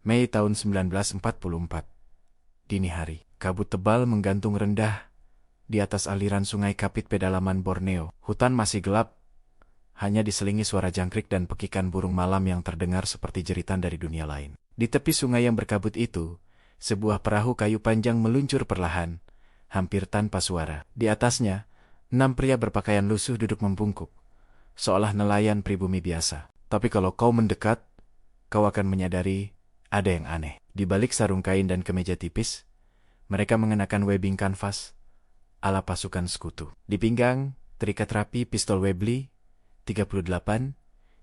Mei tahun 1944. Dini hari, kabut tebal menggantung rendah di atas aliran sungai Kapit pedalaman Borneo. Hutan masih gelap, hanya diselingi suara jangkrik dan pekikan burung malam yang terdengar seperti jeritan dari dunia lain. Di tepi sungai yang berkabut itu, sebuah perahu kayu panjang meluncur perlahan, hampir tanpa suara. Di atasnya, 6 pria berpakaian lusuh duduk membungkuk, seolah nelayan pribumi biasa. Tapi kalau kau mendekat, kau akan menyadari ada yang aneh. Di balik sarung kain dan kemeja tipis, mereka mengenakan webbing kanvas ala pasukan sekutu. Di pinggang, terikat rapi pistol Webley 38,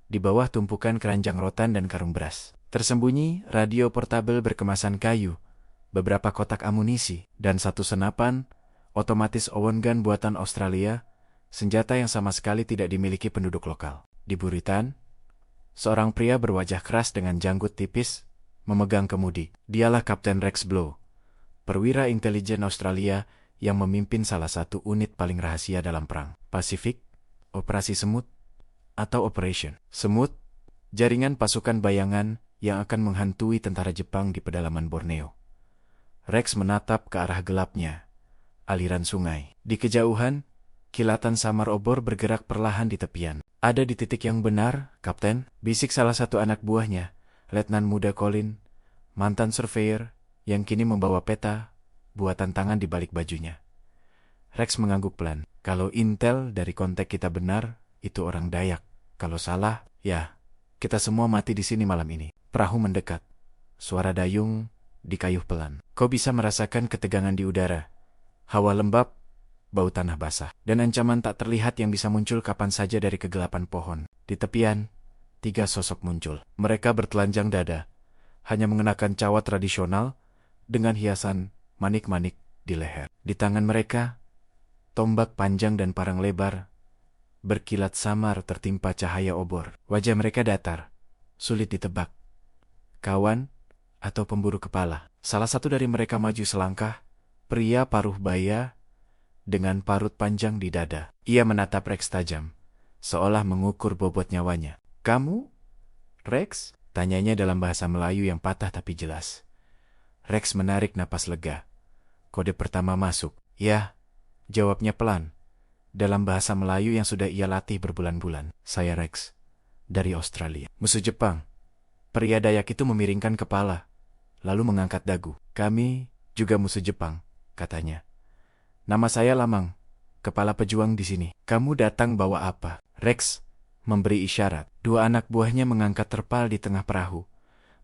di bawah tumpukan keranjang rotan dan karung beras. Tersembunyi, radio portabel berkemasan kayu, beberapa kotak amunisi, dan satu senapan otomatis Owen gun buatan Australia, senjata yang sama sekali tidak dimiliki penduduk lokal. Di buritan, seorang pria berwajah keras dengan janggut tipis memegang kemudi. Dialah Kapten Rex Blow, perwira intelijen Australia yang memimpin salah satu unit paling rahasia dalam perang Pasifik, Operasi Semut, atau Operation Semut, jaringan pasukan bayangan yang akan menghantui tentara Jepang di pedalaman Borneo. Rex menatap ke arah gelapnya aliran sungai. Di kejauhan, kilatan samar obor bergerak perlahan di tepian. Ada di titik yang benar, Kapten, bisik salah satu anak buahnya, Letnan muda Colin, mantan surveyor yang kini membawa peta buatan tangan di balik bajunya. Rex mengangguk pelan. Kalau intel dari kontak kita benar, itu orang Dayak. Kalau salah, ya, kita semua mati di sini malam ini. Perahu mendekat. Suara dayung dikayuh pelan. Kau bisa merasakan ketegangan di udara. Hawa lembab, bau tanah basah, dan ancaman tak terlihat yang bisa muncul kapan saja dari kegelapan pohon. Di tepian, 3 sosok muncul. Mereka bertelanjang dada, hanya mengenakan cawat tradisional dengan hiasan manik-manik di leher. Di tangan mereka, tombak panjang dan parang lebar berkilat samar tertimpa cahaya obor. Wajah mereka datar, sulit ditebak. Kawan atau pemburu kepala. Salah satu dari mereka maju selangkah, pria paruh baya dengan parut panjang di dada. Ia menatap Rex tajam, seolah mengukur bobot nyawanya. Kamu? Rex? Tanyanya dalam bahasa Melayu yang patah tapi jelas. Rex menarik napas lega. Kode pertama masuk. Ya, jawabnya pelan, dalam bahasa Melayu yang sudah ia latih berbulan-bulan. Saya Rex, dari Australia. Musuh Jepang. Pria Dayak itu memiringkan kepala, lalu mengangkat dagu. Kami juga musuh Jepang, katanya. Nama saya Lamang, kepala pejuang di sini. Kamu datang bawa apa? Rex memberi isyarat. 2 anak buahnya mengangkat terpal di tengah perahu,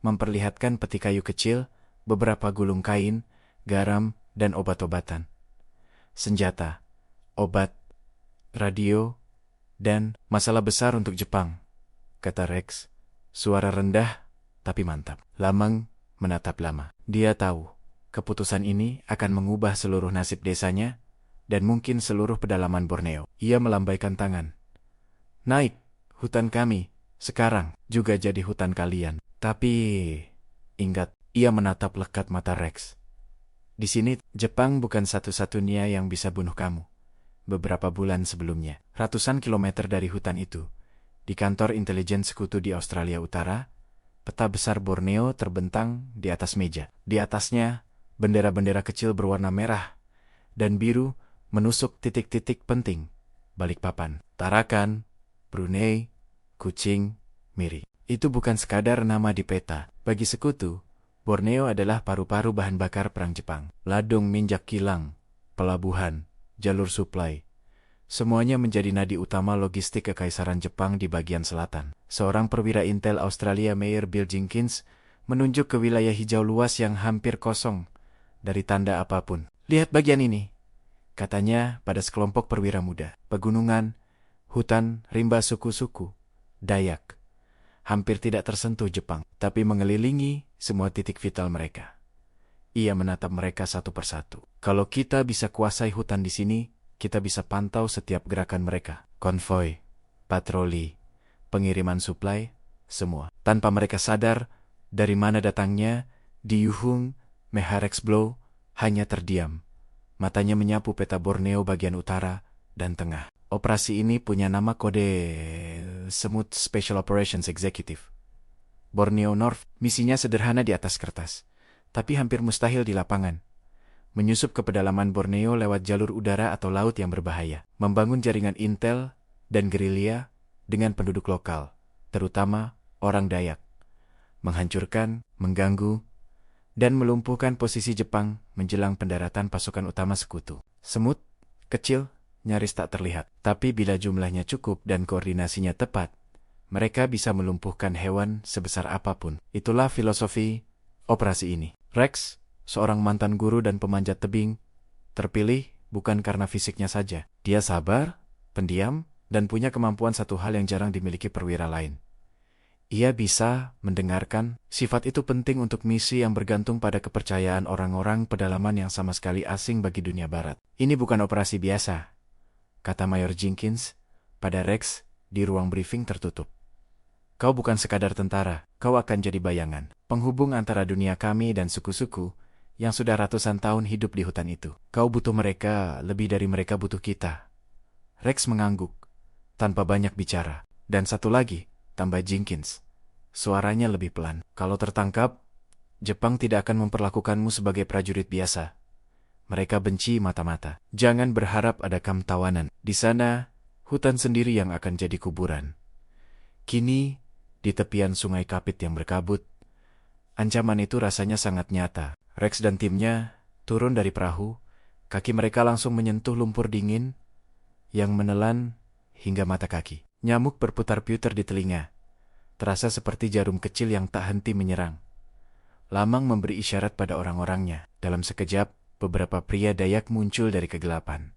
memperlihatkan peti kayu kecil, beberapa gulung kain, garam, dan obat-obatan. Senjata, obat, radio, dan masalah besar untuk Jepang, kata Rex. Suara rendah, tapi mantap. Lamang menatap lama. Dia tahu, keputusan ini akan mengubah seluruh nasib desanya, dan mungkin seluruh pedalaman Borneo. Ia melambaikan tangan. Naik, hutan kami, sekarang juga jadi hutan kalian. Tapi, ingat, ia menatap lekat mata Rex. Di sini, Jepang bukan satu-satunya yang bisa bunuh kamu. Beberapa bulan sebelumnya, ratusan kilometer dari hutan itu, di kantor intelijen sekutu di Australia Utara, peta besar Borneo terbentang di atas meja. Di atasnya, bendera-bendera kecil berwarna merah dan biru menusuk titik-titik penting. Balikpapan, Tarakan, Brunei, Kuching, Miri. Itu bukan sekadar nama di peta. Bagi sekutu, Borneo adalah paru-paru bahan bakar perang Jepang. Ladung minyak kilang, pelabuhan, jalur suplai. Semuanya menjadi nadi utama logistik kekaisaran Jepang di bagian selatan. Seorang perwira intel Australia, Mayor Bill Jenkins, menunjuk ke wilayah hijau luas yang hampir kosong dari tanda apapun. Lihat bagian ini, katanya pada sekelompok perwira muda. Pegunungan, hutan, rimba suku-suku, Dayak. Hampir tidak tersentuh Jepang, tapi mengelilingi semua titik vital mereka. Ia menatap mereka satu persatu. Kalau kita bisa kuasai hutan di sini, kita bisa pantau setiap gerakan mereka. Konvoi, patroli, pengiriman suplai, semua. Tanpa mereka sadar dari mana datangnya, Di Yuhung, Rex Blow, hanya terdiam. Matanya menyapu peta Borneo bagian utara dan tengah. Operasi ini punya nama kode Semut Special Operations Executive. Borneo North, misinya sederhana di atas kertas, tapi hampir mustahil di lapangan. Menyusup ke pedalaman Borneo lewat jalur udara atau laut yang berbahaya. Membangun jaringan intel dan gerilya dengan penduduk lokal, terutama orang Dayak. Menghancurkan, mengganggu, dan melumpuhkan posisi Jepang menjelang pendaratan pasukan utama sekutu. Semut, kecil, nyaris tak terlihat. Tapi bila jumlahnya cukup dan koordinasinya tepat, mereka bisa melumpuhkan hewan sebesar apapun. Itulah filosofi operasi ini. Rex, seorang mantan guru dan pemanjat tebing, terpilih bukan karena fisiknya saja. Dia sabar, pendiam, dan punya kemampuan satu hal yang jarang dimiliki perwira lain. Ia bisa mendengarkan. Sifat itu penting untuk misi yang bergantung pada kepercayaan orang-orang pedalaman yang sama sekali asing bagi dunia barat. Ini bukan operasi biasa, kata Mayor Jenkins pada Rex di ruang briefing tertutup. Kau bukan sekadar tentara, kau akan jadi bayangan, penghubung antara dunia kami dan suku-suku yang sudah ratusan tahun hidup di hutan itu. Kau butuh mereka lebih dari mereka butuh kita. Rex mengangguk, tanpa banyak bicara. Dan satu lagi, tambah Jenkins. Suaranya lebih pelan. Kalau tertangkap, Jepang tidak akan memperlakukanmu sebagai prajurit biasa. Mereka benci mata-mata. Jangan berharap ada kam tawanan. Di sana, hutan sendiri yang akan jadi kuburan. Kini, di tepian sungai Kapit yang berkabut, ancaman itu rasanya sangat nyata. Rex dan timnya turun dari perahu, kaki mereka langsung menyentuh lumpur dingin yang menelan hingga mata kaki. Nyamuk berputar-putar di telinga, terasa seperti jarum kecil yang tak henti menyerang. Lamang memberi isyarat pada orang-orangnya. Dalam sekejap, beberapa pria Dayak muncul dari kegelapan,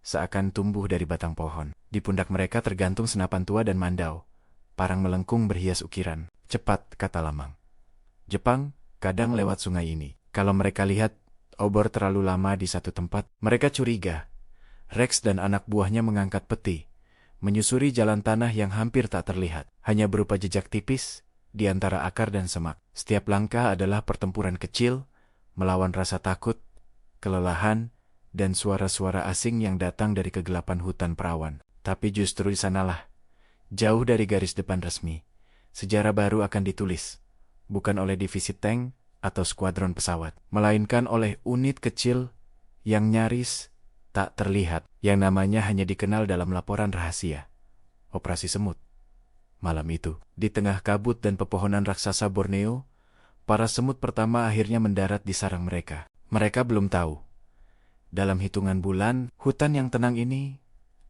seakan tumbuh dari batang pohon. Di pundak mereka tergantung senapan tua dan mandau. Parang melengkung berhias ukiran. Cepat, kata Lamang. Jepang kadang lewat sungai ini. Kalau mereka lihat obor terlalu lama di satu tempat, mereka curiga. Rex dan anak buahnya mengangkat peti, menyusuri jalan tanah yang hampir tak terlihat, hanya berupa jejak tipis di antara akar dan semak. Setiap langkah adalah pertempuran kecil, melawan rasa takut, kelelahan, dan suara-suara asing yang datang dari kegelapan hutan perawan. Tapi justru di sanalah, jauh dari garis depan resmi, sejarah baru akan ditulis, bukan oleh divisi tank atau skuadron pesawat, melainkan oleh unit kecil yang nyaris tak terlihat, yang namanya hanya dikenal dalam laporan rahasia. Operasi Semut. Malam itu, di tengah kabut dan pepohonan raksasa Borneo, para semut pertama akhirnya mendarat di sarang mereka. Mereka belum tahu, dalam hitungan bulan, hutan yang tenang ini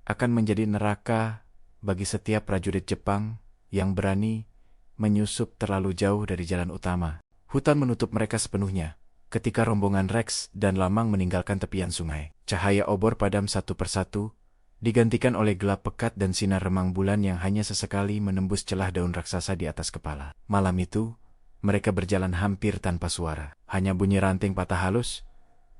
akan menjadi neraka bagi setiap prajurit Jepang yang berani menyusup terlalu jauh dari jalan utama. Hutan menutup mereka sepenuhnya ketika rombongan Rex dan Lamang meninggalkan tepian sungai. Cahaya obor padam satu persatu, digantikan oleh gelap pekat dan sinar remang bulan yang hanya sesekali menembus celah daun raksasa di atas kepala. Malam itu, mereka berjalan hampir tanpa suara. Hanya bunyi ranting patah halus,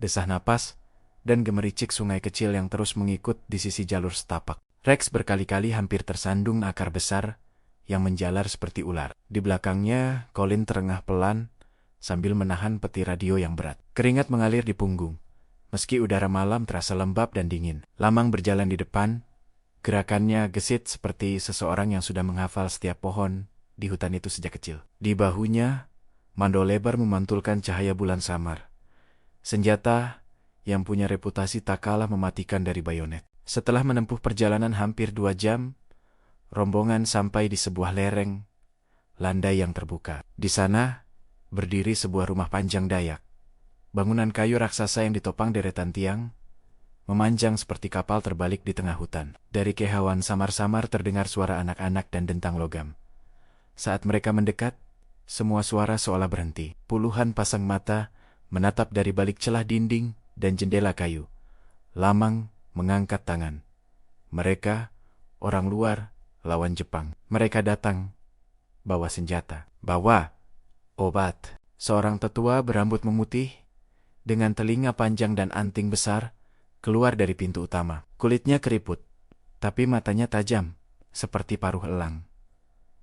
desah napas, dan gemericik sungai kecil yang terus mengikut di sisi jalur setapak. Rex berkali-kali hampir tersandung akar besar yang menjalar seperti ular. Di belakangnya, Colin terengah pelan sambil menahan peti radio yang berat. Keringat mengalir di punggung, meski udara malam terasa lembab dan dingin. Lamang berjalan di depan, gerakannya gesit seperti seseorang yang sudah menghafal setiap pohon di hutan itu sejak kecil. Di bahunya, mandau lebar memantulkan cahaya bulan samar. Senjata yang punya reputasi tak kalah mematikan dari bayonet. Setelah menempuh perjalanan hampir 2 jam, rombongan sampai di sebuah lereng landai yang terbuka. Di sana, berdiri sebuah rumah panjang Dayak. Bangunan kayu raksasa yang ditopang deretan tiang, memanjang seperti kapal terbalik di tengah hutan. Dari kehauan samar-samar terdengar suara anak-anak dan dentang logam. Saat mereka mendekat, semua suara seolah berhenti. Puluhan pasang mata menatap dari balik celah dinding dan jendela kayu. Lamang mengangkat tangan. Mereka, orang luar, lawan Jepang. Mereka datang, bawa senjata, bawa obat. Seorang tetua berambut memutih, dengan telinga panjang dan anting besar, keluar dari pintu utama. Kulitnya keriput, tapi matanya tajam, seperti paruh elang.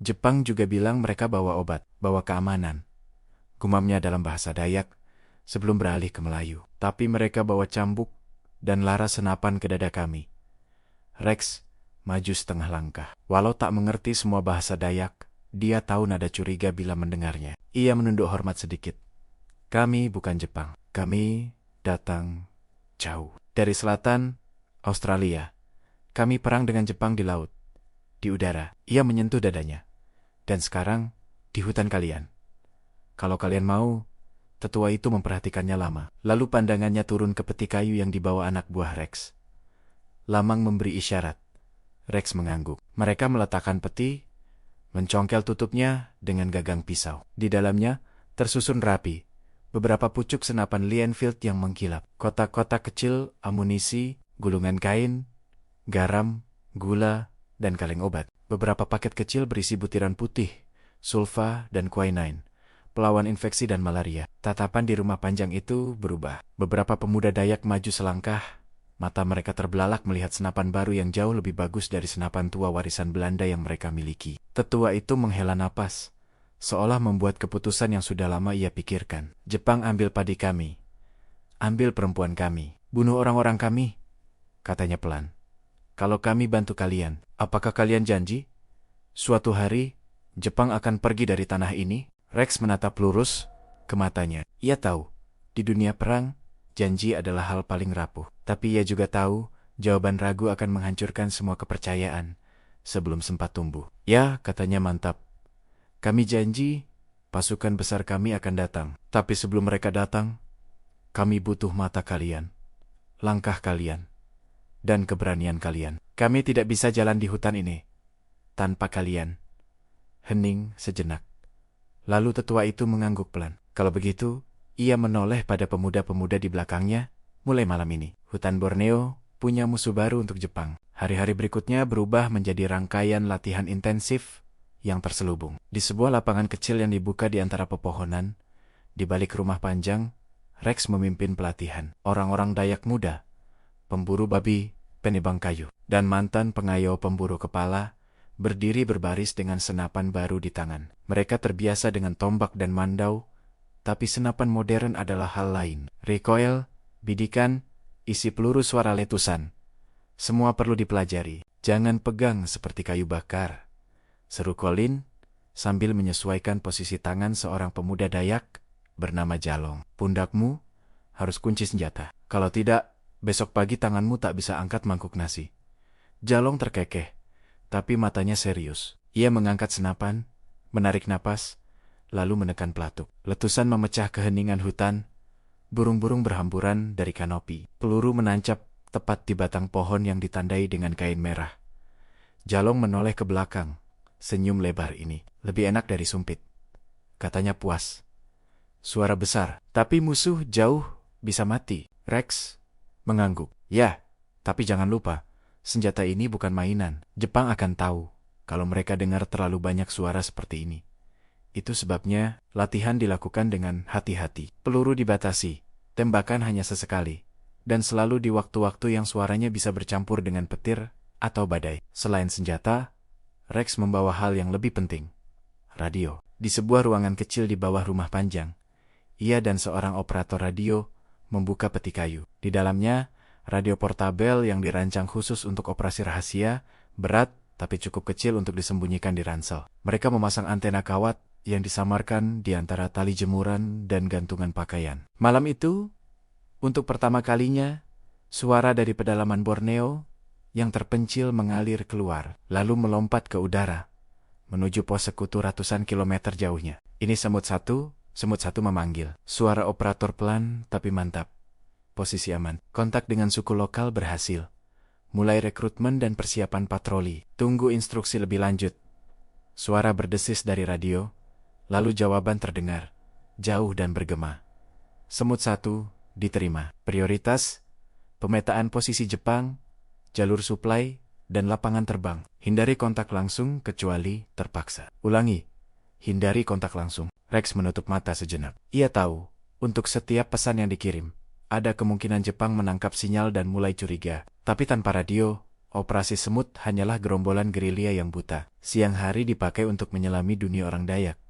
Jepang juga bilang mereka bawa obat, bawa keamanan. Gumamnya dalam bahasa Dayak, sebelum beralih ke Melayu. Tapi mereka bawa cambuk dan laras senapan ke dada kami. Rex maju setengah langkah. Walau tak mengerti semua bahasa Dayak, Dia tahu nada curiga bila mendengarnya. Ia menunduk hormat sedikit. Kami bukan Jepang. Kami datang jauh. Dari selatan, Australia. Kami perang dengan Jepang di laut, di udara. Ia menyentuh dadanya. Dan sekarang, di hutan kalian. Kalau kalian mau, tetua itu memperhatikannya lama. Lalu pandangannya turun ke peti kayu yang dibawa anak buah Rex. Lamang memberi isyarat. Rex mengangguk. Mereka meletakkan peti, mencongkel tutupnya dengan gagang pisau. Di dalamnya, tersusun rapi, beberapa pucuk senapan Lienfield yang mengkilap. Kotak-kotak kecil, amunisi, gulungan kain, garam, gula, dan kaleng obat. Beberapa paket kecil berisi butiran putih, sulfa, dan quinine, pelawan infeksi dan malaria. Tatapan di rumah panjang itu berubah. Beberapa pemuda Dayak maju selangkah. Mata mereka terbelalak melihat senapan baru yang jauh lebih bagus dari senapan tua warisan Belanda yang mereka miliki. Tetua itu menghela napas, seolah membuat keputusan yang sudah lama ia pikirkan. Jepang ambil padi kami, ambil perempuan kami, bunuh orang-orang kami, katanya pelan. Kalau kami bantu kalian, apakah kalian janji? Suatu hari, Jepang akan pergi dari tanah ini? Rex menatap lurus ke matanya. Ia tahu, di dunia perang, janji adalah hal paling rapuh. Tapi ia juga tahu, jawaban ragu akan menghancurkan semua kepercayaan sebelum sempat tumbuh. Ya, katanya mantap. Kami janji, pasukan besar kami akan datang. Tapi sebelum mereka datang, kami butuh mata kalian, langkah kalian, dan keberanian kalian. Kami tidak bisa jalan di hutan ini tanpa kalian. Hening sejenak. Lalu tetua itu mengangguk pelan. Kalau begitu, ia menoleh pada pemuda-pemuda di belakangnya. Mulai malam ini, hutan Borneo punya musuh baru untuk Jepang. Hari-hari berikutnya berubah menjadi rangkaian latihan intensif yang terselubung. Di sebuah lapangan kecil yang dibuka di antara pepohonan, di balik rumah panjang, Rex memimpin pelatihan. Orang-orang Dayak muda, pemburu babi, penebang kayu, dan mantan pengayau pemburu kepala, berdiri berbaris dengan senapan baru di tangan. Mereka terbiasa dengan tombak dan mandau, tapi senapan modern adalah hal lain. Recoil, bidikan, isi peluru, suara letusan. Semua perlu dipelajari. Jangan pegang seperti kayu bakar, seru Colin sambil menyesuaikan posisi tangan seorang pemuda Dayak bernama Jalong. Pundakmu harus kunci senjata. Kalau tidak, besok pagi tanganmu tak bisa angkat mangkuk nasi. Jalong terkekeh, tapi matanya serius. Ia mengangkat senapan, menarik napas, lalu menekan pelatuk. Letusan memecah keheningan hutan. Burung-burung berhamburan dari kanopi. Peluru menancap tepat di batang pohon yang ditandai dengan kain merah. Jalong menoleh ke belakang. Senyum lebar ini lebih enak dari sumpit, katanya puas. Suara besar, tapi musuh jauh bisa mati. Rex mengangguk. Ya, tapi jangan lupa, senjata ini bukan mainan. Jepang akan tahu kalau mereka dengar terlalu banyak suara seperti ini. Itu sebabnya latihan dilakukan dengan hati-hati. Peluru dibatasi, tembakan hanya sesekali, dan selalu di waktu-waktu yang suaranya bisa bercampur dengan petir atau badai. Selain senjata, Rex membawa hal yang lebih penting. Radio. Di sebuah ruangan kecil di bawah rumah panjang, ia dan seorang operator radio membuka peti kayu. Di dalamnya, radio portabel yang dirancang khusus untuk operasi rahasia, berat tapi cukup kecil untuk disembunyikan di ransel. Mereka memasang antena kawat yang disamarkan di antara tali jemuran dan gantungan pakaian. Malam itu, untuk pertama kalinya, suara dari pedalaman Borneo yang terpencil mengalir keluar, lalu melompat ke udara, menuju pos sekutu ratusan kilometer jauhnya. Ini semut satu memanggil. Suara operator pelan tapi mantap. Posisi aman. Kontak dengan suku lokal berhasil. Mulai rekrutmen dan persiapan patroli. Tunggu instruksi lebih lanjut. Suara berdesis dari radio, lalu jawaban terdengar, jauh dan bergema. Semut satu diterima. Prioritas, pemetaan posisi Jepang, jalur suplai, dan lapangan terbang. Hindari kontak langsung kecuali terpaksa. Ulangi, hindari kontak langsung. Rex menutup mata sejenak. Ia tahu, untuk setiap pesan yang dikirim, ada kemungkinan Jepang menangkap sinyal dan mulai curiga. Tapi tanpa radio, operasi semut hanyalah gerombolan gerilya yang buta. Siang hari dipakai untuk menyelami dunia orang Dayak.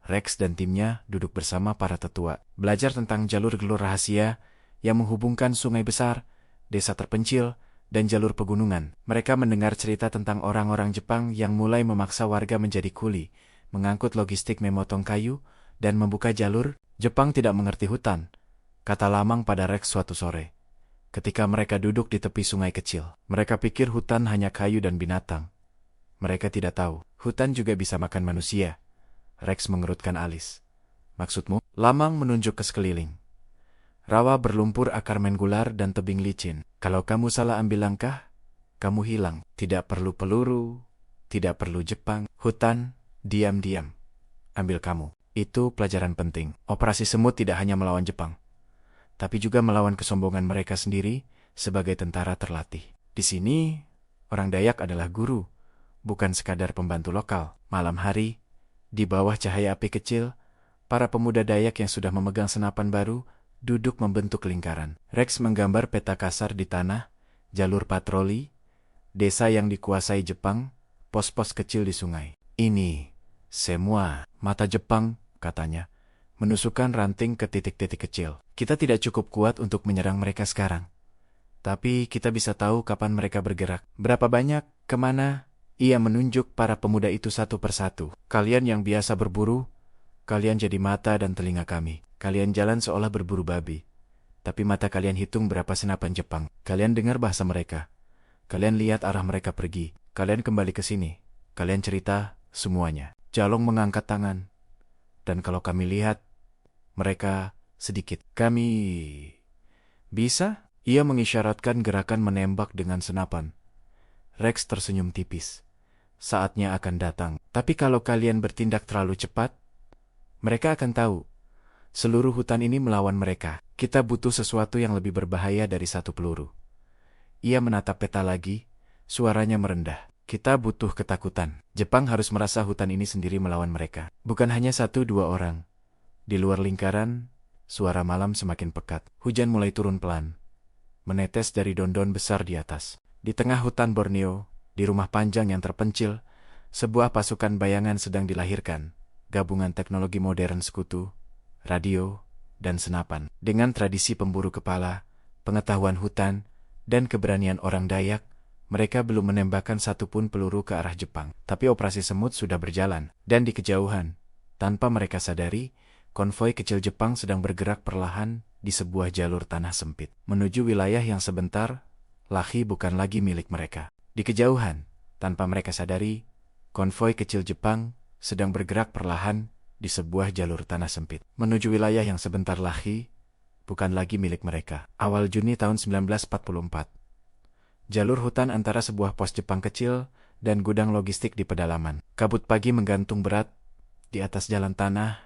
Rex dan timnya duduk bersama para tetua, belajar tentang jalur-jalur rahasia yang menghubungkan sungai besar, desa terpencil, dan jalur pegunungan. Mereka mendengar cerita tentang orang-orang Jepang yang mulai memaksa warga menjadi kuli, mengangkut logistik, memotong kayu, dan membuka jalur. Jepang tidak mengerti hutan, kata Lamang pada Rex suatu sore. Ketika mereka duduk di tepi sungai kecil, mereka pikir hutan hanya kayu dan binatang. Mereka tidak tahu, hutan juga bisa makan manusia. Rex mengerutkan alis. Maksudmu? Lamang menunjuk ke sekeliling. Rawa berlumpur, akar menggular, dan tebing licin. Kalau kamu salah ambil langkah, kamu hilang. Tidak perlu peluru, tidak perlu Jepang. Hutan, diam-diam. Ambil kamu. Itu pelajaran penting. Operasi Semut tidak hanya melawan Jepang, tapi juga melawan kesombongan mereka sendiri sebagai tentara terlatih. Di sini, orang Dayak adalah guru, bukan sekadar pembantu lokal. Malam hari, di bawah cahaya api kecil, para pemuda Dayak yang sudah memegang senapan baru duduk membentuk lingkaran. Rex menggambar peta kasar di tanah, jalur patroli, desa yang dikuasai Jepang, pos-pos kecil di sungai. Ini semua mata Jepang, katanya, menusukkan ranting ke titik-titik kecil. Kita tidak cukup kuat untuk menyerang mereka sekarang. Tapi kita bisa tahu kapan mereka bergerak. Berapa banyak, kemana? Ia menunjuk para pemuda itu satu persatu. Kalian yang biasa berburu, kalian jadi mata dan telinga kami. Kalian jalan seolah berburu babi. Tapi mata kalian hitung berapa senapan Jepang. Kalian dengar bahasa mereka. Kalian lihat arah mereka pergi. Kalian kembali ke sini. Kalian cerita semuanya. Jalong mengangkat tangan. Dan kalau kami lihat, mereka sedikit. Kami bisa? Ia mengisyaratkan gerakan menembak dengan senapan. Rex tersenyum tipis. Saatnya akan datang. Tapi kalau kalian bertindak terlalu cepat, mereka akan tahu. Seluruh hutan ini melawan mereka. Kita butuh sesuatu yang lebih berbahaya dari satu peluru. Ia menatap peta lagi, suaranya merendah. Kita butuh ketakutan. Jepang harus merasa hutan ini sendiri melawan mereka. Bukan hanya satu dua orang. Di luar lingkaran, suara malam semakin pekat. Hujan mulai turun pelan, menetes dari daun-daun besar di atas. Di tengah hutan Borneo, di rumah panjang yang terpencil, sebuah pasukan bayangan sedang dilahirkan. Gabungan teknologi modern sekutu, radio, dan senapan. Dengan tradisi pemburu kepala, pengetahuan hutan, dan keberanian orang Dayak, mereka belum menembakkan satupun peluru ke arah Jepang. Tapi operasi Semut sudah berjalan, dan di kejauhan, tanpa mereka sadari, konvoi kecil Jepang sedang bergerak perlahan di sebuah jalur tanah sempit, menuju wilayah yang sebentar lagi bukan lagi milik mereka. Di kejauhan, tanpa mereka sadari, konvoi kecil Jepang sedang bergerak perlahan di sebuah jalur tanah sempit, menuju wilayah yang sebentar lagi bukan lagi milik mereka. Awal Juni tahun 1944. Jalur hutan antara sebuah pos Jepang kecil dan gudang logistik di pedalaman. Kabut pagi menggantung berat di atas jalan tanah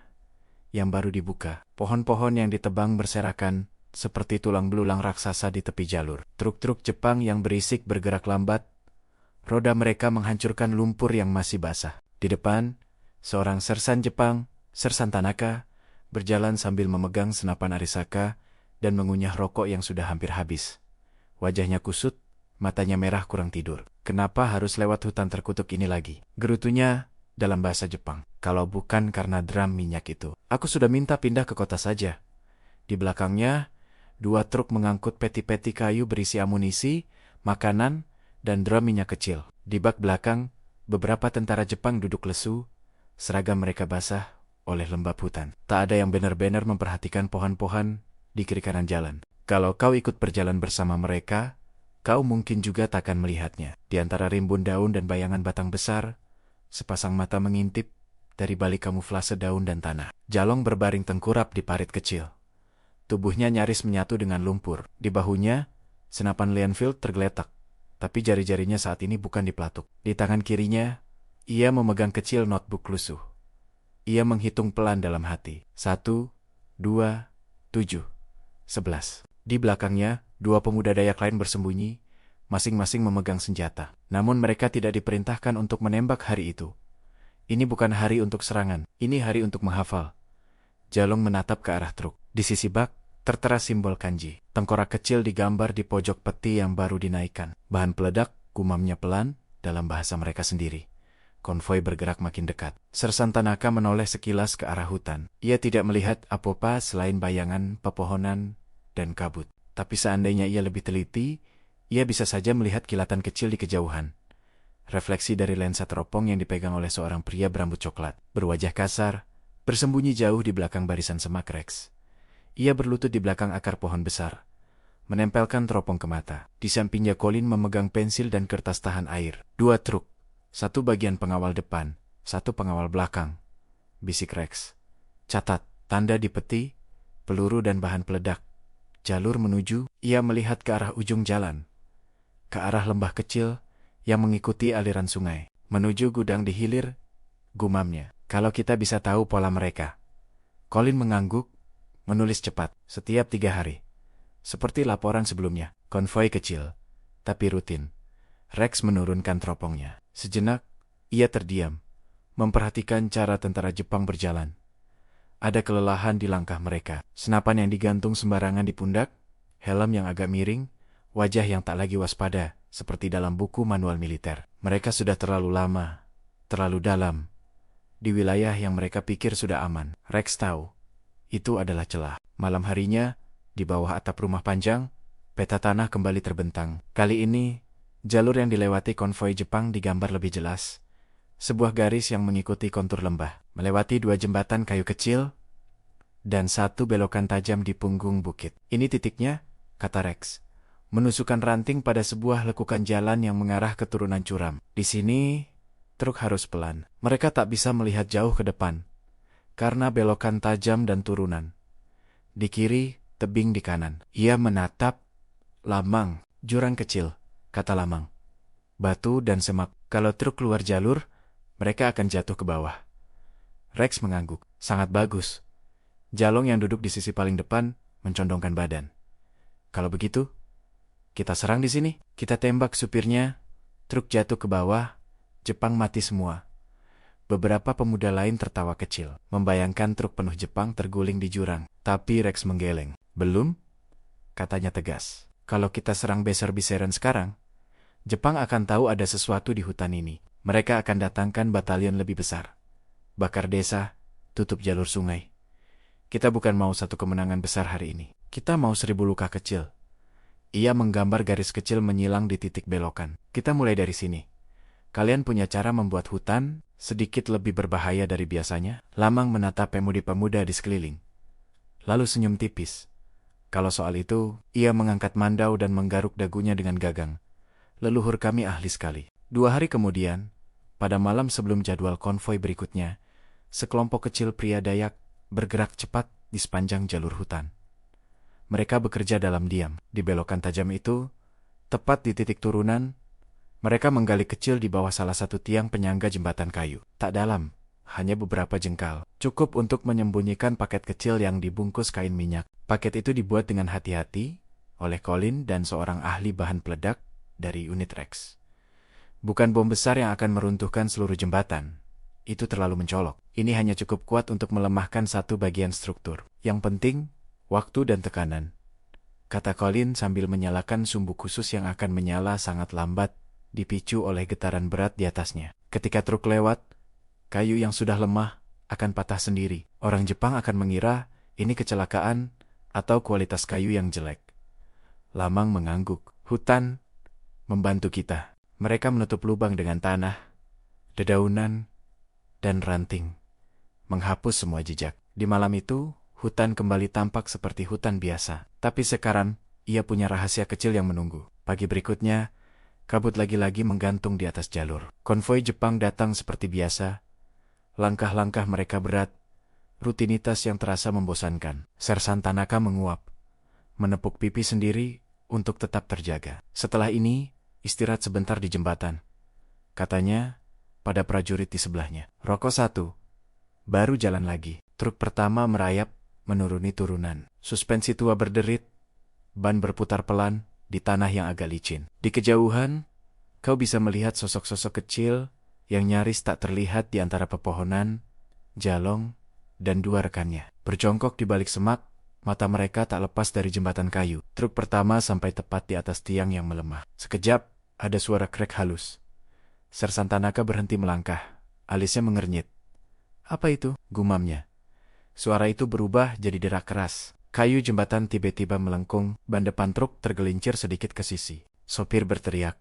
yang baru dibuka. Pohon-pohon yang ditebang berserakan seperti tulang belulang raksasa di tepi jalur. Truk-truk Jepang yang berisik bergerak lambat. Roda mereka menghancurkan lumpur yang masih basah. Di depan, seorang sersan Jepang, Sersan Tanaka, berjalan sambil memegang senapan Arisaka dan mengunyah rokok yang sudah hampir habis. Wajahnya kusut, matanya merah kurang tidur. Kenapa harus lewat hutan terkutuk ini lagi? Gerutunya dalam bahasa Jepang. Kalau bukan karena drum minyak itu, aku sudah minta pindah ke kota saja. Di belakangnya, dua truk mengangkut peti-peti kayu berisi amunisi, makanan, dan drum minyak kecil. Di bak belakang, beberapa tentara Jepang duduk lesu, seragam mereka basah oleh lembab hutan. Tak ada yang benar-benar memperhatikan pohon-pohon di kiri kanan jalan. Kalau kau ikut berjalan bersama mereka, kau mungkin juga takkan melihatnya. Di antara rimbun daun dan bayangan batang besar, sepasang mata mengintip dari balik kamuflase daun dan tanah. Jalong berbaring tengkurap di parit kecil. Tubuhnya nyaris menyatu dengan lumpur. Di bahunya, senapan Lienfield tergeletak, tapi jari-jarinya saat ini bukan di pelatuk. Di tangan kirinya, ia memegang kecil notebook lusuh. Ia menghitung pelan dalam hati. 1, 2, 7, 11. Di belakangnya, dua pemuda Dayak lain bersembunyi, masing-masing memegang senjata. Namun mereka tidak diperintahkan untuk menembak hari itu. Ini bukan hari untuk serangan, ini hari untuk menghafal. Jalong menatap ke arah truk. Di sisi bak, tertera simbol kanji. Tengkorak kecil digambar di pojok peti yang baru dinaikkan. Bahan peledak, gumamnya pelan, dalam bahasa mereka sendiri. Konvoi bergerak makin dekat. Sersan Tanaka menoleh sekilas ke arah hutan. Ia tidak melihat apa-apa selain bayangan, pepohonan, dan kabut. Tapi seandainya ia lebih teliti, ia bisa saja melihat kilatan kecil di kejauhan. refleksi dari lensa teropong yang dipegang oleh seorang pria berambut coklat, berwajah kasar, bersembunyi jauh di belakang barisan semak Rex. Ia berlutut di belakang akar pohon besar, menempelkan teropong ke mata. Di sampingnya Colin memegang pensil dan kertas tahan air. 2 truk, 1 bagian pengawal depan, 1 pengawal belakang. Bisik Rex. Catat, tanda di peti, peluru dan bahan peledak. Jalur menuju, ia melihat ke arah ujung jalan. Ke arah lembah kecil yang mengikuti aliran sungai. Menuju gudang di hilir, gumamnya. Kalau kita bisa tahu pola mereka. Colin mengangguk, menulis cepat, setiap 3 hari. Seperti laporan sebelumnya, konvoi kecil, tapi rutin. Rex menurunkan teropongnya. Sejenak, ia terdiam, memperhatikan cara tentara Jepang berjalan. Ada kelelahan di langkah mereka, senapan yang digantung sembarangan di pundak, helm yang agak miring, wajah yang tak lagi waspada, seperti dalam buku manual militer. Mereka sudah terlalu lama, terlalu dalam, di wilayah yang mereka pikir sudah aman. Rex tahu, itu adalah celah. Malam harinya, di bawah atap rumah panjang, peta tanah kembali terbentang. Kali ini, jalur yang dilewati konvoi Jepang digambar lebih jelas. Sebuah garis yang mengikuti kontur lembah, melewati 2 jembatan kayu kecil, dan 1 belokan tajam di punggung bukit. Ini titiknya, kata Rex, menusukkan ranting pada sebuah lekukan jalan yang mengarah ke turunan curam. Di sini, truk harus pelan. Mereka tak bisa melihat jauh ke depan, karena belokan tajam dan turunan. Di kiri, tebing di kanan. Ia menatap Lamang, jurang kecil, kata Lamang. Batu dan semak. Kalau truk keluar jalur, mereka akan jatuh ke bawah. Rex mengangguk. Sangat bagus. Jalong yang duduk di sisi paling depan mencondongkan badan. Kalau begitu, kita serang di sini. Kita tembak supirnya. Truk jatuh ke bawah. Jepang mati semua. Beberapa pemuda lain tertawa kecil, membayangkan truk penuh Jepang terguling di jurang. Tapi Rex menggeleng. Belum? Katanya tegas. Kalau kita serang besar-besaran sekarang, Jepang akan tahu ada sesuatu di hutan ini. Mereka akan datangkan batalion lebih besar. Bakar desa, tutup jalur sungai. Kita bukan mau satu kemenangan besar hari ini. Kita mau 1000 luka kecil. Ia menggambar garis kecil menyilang di titik belokan. Kita mulai dari sini. Kalian punya cara membuat hutan sedikit lebih berbahaya dari biasanya? Lamang menatap pemuda-pemuda di sekeliling, lalu senyum tipis. Kalau soal itu, ia mengangkat mandau dan menggaruk dagunya dengan gagang. Leluhur kami ahli sekali. 2 hari kemudian, pada malam sebelum jadwal konvoi berikutnya, sekelompok kecil pria Dayak bergerak cepat di sepanjang jalur hutan. Mereka bekerja dalam diam. Di belokan tajam itu, tepat di titik turunan, mereka menggali kecil di bawah salah satu tiang penyangga jembatan kayu. Tak dalam, hanya beberapa jengkal. Cukup untuk menyembunyikan paket kecil yang dibungkus kain minyak. Paket itu dibuat dengan hati-hati oleh Colin dan seorang ahli bahan peledak dari unit Rex. Bukan bom besar yang akan meruntuhkan seluruh jembatan. Itu terlalu mencolok. Ini hanya cukup kuat untuk melemahkan satu bagian struktur. Yang penting, waktu dan tekanan, kata Colin sambil menyalakan sumbu khusus yang akan menyala sangat lambat, dipicu oleh getaran berat di atasnya. Ketika truk lewat, kayu yang sudah lemah akan patah sendiri. Orang Jepang akan mengira ini kecelakaan atau kualitas kayu yang jelek. Lamang mengangguk. Hutan membantu kita. Mereka menutup lubang dengan tanah, dedaunan, dan ranting, menghapus semua jejak. Di malam itu, hutan kembali tampak seperti hutan biasa. Tapi sekarang, ia punya rahasia kecil yang menunggu. Pagi berikutnya, kabut lagi-lagi menggantung di atas jalur. Konvoi Jepang datang seperti biasa. Langkah-langkah mereka berat, rutinitas yang terasa membosankan. Sersan Tanaka menguap, menepuk pipi sendiri untuk tetap terjaga. Setelah ini, istirahat sebentar di jembatan, katanya pada prajurit di sebelahnya. Rokok 1, baru jalan lagi. Truk pertama merayap menuruni turunan. Suspensi tua berderit, ban berputar pelan di tanah yang agak licin. Di kejauhan, kau bisa melihat sosok-sosok kecil yang nyaris tak terlihat di antara pepohonan, Jalong, dan 2 rekannya. Berjongkok di balik semak, mata mereka tak lepas dari jembatan kayu. Truk pertama sampai tepat di atas tiang yang melemah. Sekejap, ada suara krek halus. Sersan Tanaka berhenti melangkah. Alisnya mengernyit. Apa itu? Gumamnya. Suara itu berubah jadi derak keras. Kayu jembatan tiba-tiba melengkung, ban depan truk tergelincir sedikit ke sisi. Sopir berteriak,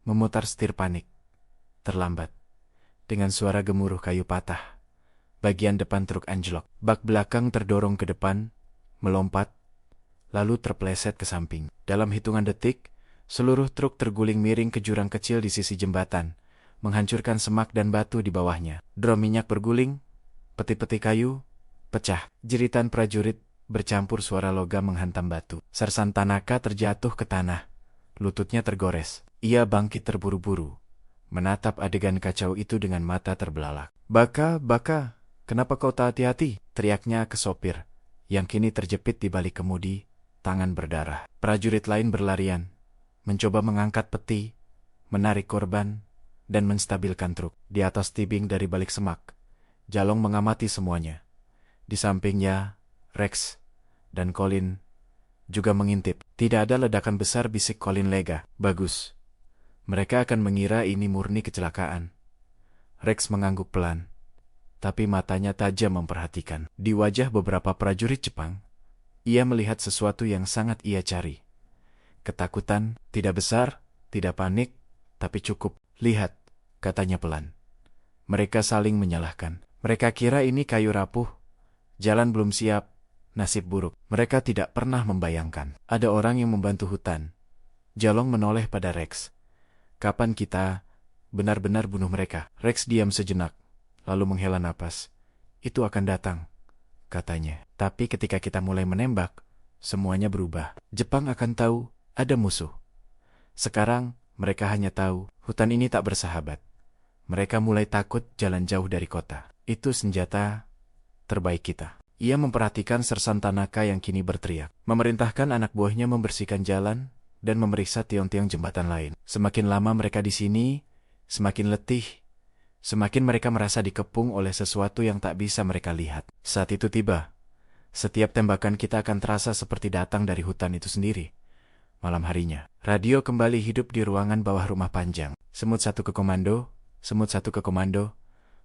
memutar setir panik. terlambat. Dengan suara gemuruh kayu patah, bagian depan truk anjlok. Bak belakang terdorong ke depan, melompat, lalu terpeleset ke samping. Dalam hitungan detik, seluruh truk terguling miring ke jurang kecil di sisi jembatan, menghancurkan semak dan batu di bawahnya. Drum minyak berguling, peti-peti kayu pecah. Jeritan prajurit bercampur suara logam menghantam batu. Sersan Tanaka terjatuh ke tanah, lututnya tergores. Ia bangkit terburu-buru, menatap adegan kacau itu dengan mata terbelalak. Baka, kenapa kau tak hati-hati? Teriaknya ke sopir, yang kini terjepit di balik kemudi, tangan berdarah. Prajurit lain berlarian, mencoba mengangkat peti, menarik korban, dan menstabilkan truk. Di atas tebing dari balik semak, Jalong mengamati semuanya. Di sampingnya, Rex dan Colin juga mengintip. Tidak ada ledakan besar, bisik Colin lega. Bagus. Mereka akan mengira ini murni kecelakaan. Rex mengangguk pelan, tapi matanya tajam memperhatikan. Di wajah beberapa prajurit Jepang, ia melihat sesuatu yang sangat ia cari. Ketakutan, tidak besar, tidak panik, tapi cukup. Lihat, katanya pelan. Mereka saling menyalahkan. Mereka kira ini kayu rapuh, jalan belum siap, nasib buruk. Mereka tidak pernah membayangkan ada orang yang membantu hutan. Jalong menoleh pada Rex. Kapan kita benar-benar bunuh mereka? Rex diam sejenak, lalu menghela napas. Itu akan datang, katanya. Tapi ketika kita mulai menembak, semuanya berubah. Jepang akan tahu ada musuh. Sekarang, mereka hanya tahu hutan ini tak bersahabat. Mereka mulai takut jalan jauh dari kota. Itu senjata terbaik kita. Ia memperhatikan Sersan Tanaka yang kini berteriak, memerintahkan anak buahnya membersihkan jalan dan memeriksa tiang-tiang jembatan lain. Semakin lama mereka di sini, semakin letih, semakin mereka merasa dikepung oleh sesuatu yang tak bisa mereka lihat. Saat itu tiba. Setiap tembakan kita akan terasa seperti datang dari hutan itu sendiri. Malam harinya, radio kembali hidup di ruangan bawah rumah panjang. Semut satu ke komando,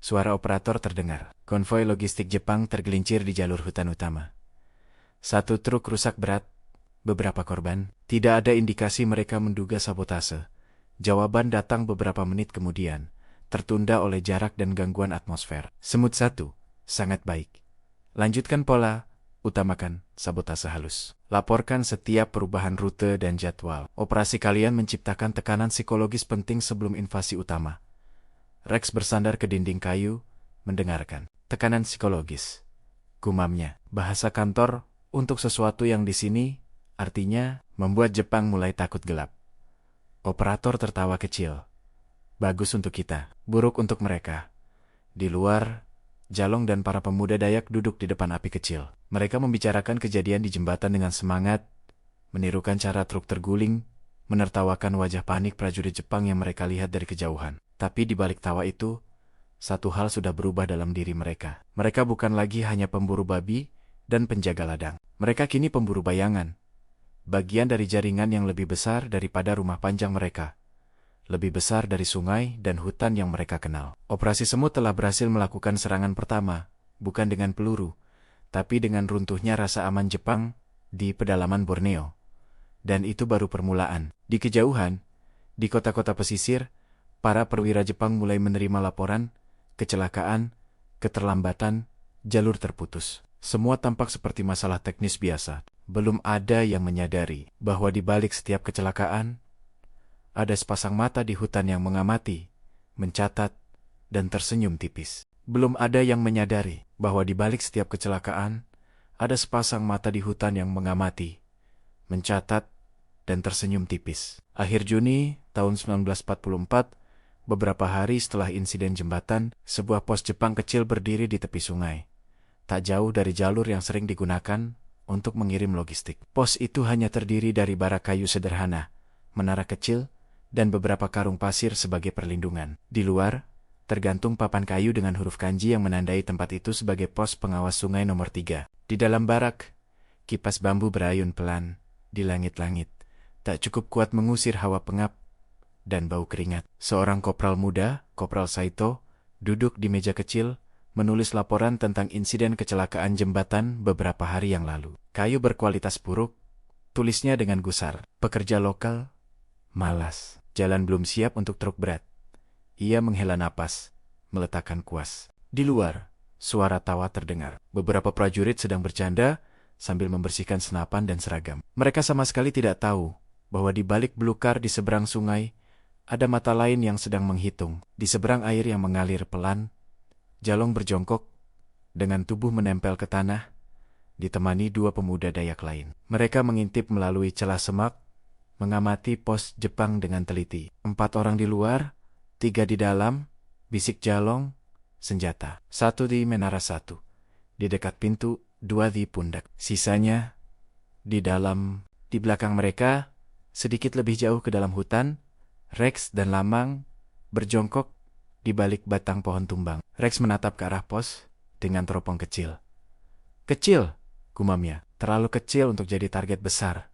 suara operator terdengar. Konvoi logistik Jepang tergelincir di jalur hutan utama. Satu truk rusak berat, beberapa korban. Tidak ada indikasi mereka menduga sabotase. Jawaban datang beberapa menit kemudian, tertunda oleh jarak dan gangguan atmosfer. Semut satu, sangat baik. Lanjutkan pola, utamakan sabotase halus. Laporkan setiap perubahan rute dan jadwal. Operasi kalian menciptakan tekanan psikologis penting sebelum invasi utama. Rex bersandar ke dinding kayu, mendengarkan. Tekanan psikologis, gumamnya. Bahasa kantor untuk sesuatu yang di sini, artinya membuat Jepang mulai takut gelap. Operator tertawa kecil. Bagus untuk kita, buruk untuk mereka. Di luar, Jalong dan para pemuda Dayak duduk di depan api kecil. Mereka membicarakan kejadian di jembatan dengan semangat, menirukan cara truk terguling, menertawakan wajah panik prajurit Jepang yang mereka lihat dari kejauhan. Tapi di balik tawa itu, satu hal sudah berubah dalam diri mereka. Mereka bukan lagi hanya pemburu babi dan penjaga ladang. Mereka kini pemburu bayangan. Bagian dari jaringan yang lebih besar daripada rumah panjang mereka. Lebih besar dari sungai dan hutan yang mereka kenal. Operasi Semut telah berhasil melakukan serangan pertama, bukan dengan peluru, tapi dengan runtuhnya rasa aman Jepang di pedalaman Borneo. Dan itu baru permulaan. Di kejauhan, di kota-kota pesisir, para perwira Jepang mulai menerima laporan, kecelakaan, keterlambatan, jalur terputus. Semua tampak seperti masalah teknis biasa. Belum ada yang menyadari bahwa di balik setiap kecelakaan, ada sepasang mata di hutan yang mengamati, mencatat, dan tersenyum tipis. Belum ada yang menyadari bahwa di balik setiap kecelakaan, ada sepasang mata di hutan yang mengamati, mencatat, dan tersenyum tipis. Akhir Juni tahun 1944, beberapa hari setelah insiden jembatan, sebuah pos Jepang kecil berdiri di tepi sungai, tak jauh dari jalur yang sering digunakan untuk mengirim logistik. Pos itu hanya terdiri dari bara kayu sederhana, menara kecil, dan beberapa karung pasir sebagai perlindungan. Di luar, tergantung papan kayu dengan huruf kanji yang menandai tempat itu sebagai pos pengawas sungai nomor 3. Di dalam barak, kipas bambu berayun pelan di langit-langit, tak cukup kuat mengusir hawa pengap dan bau keringat. Seorang kopral muda, Kopral Saito, duduk di meja kecil, menulis laporan tentang insiden kecelakaan jembatan beberapa hari yang lalu. Kayu berkualitas buruk, tulisnya dengan gusar. Pekerja lokal, malas. Jalan belum siap untuk truk berat. Ia menghela napas, meletakkan kuas. Di luar, suara tawa terdengar. Beberapa prajurit sedang bercanda sambil membersihkan senapan dan seragam. Mereka sama sekali tidak tahu bahwa di balik belukar di seberang sungai ada mata lain yang sedang menghitung. Di seberang air yang mengalir pelan, Jalong berjongkok dengan tubuh menempel ke tanah, ditemani dua pemuda Dayak lain. Mereka mengintip melalui celah semak, mengamati pos Jepang dengan teliti. 4 orang di luar, 3 di dalam, bisik Jalong, senjata. 1 di menara 1, di dekat pintu, 2 di pundak. Sisanya, di dalam, di belakang mereka, sedikit lebih jauh ke dalam hutan, Rex dan Lamang berjongkok di balik batang pohon tumbang. Rex menatap ke arah pos dengan teropong kecil. Kecil, gumamnya, terlalu kecil untuk jadi target besar,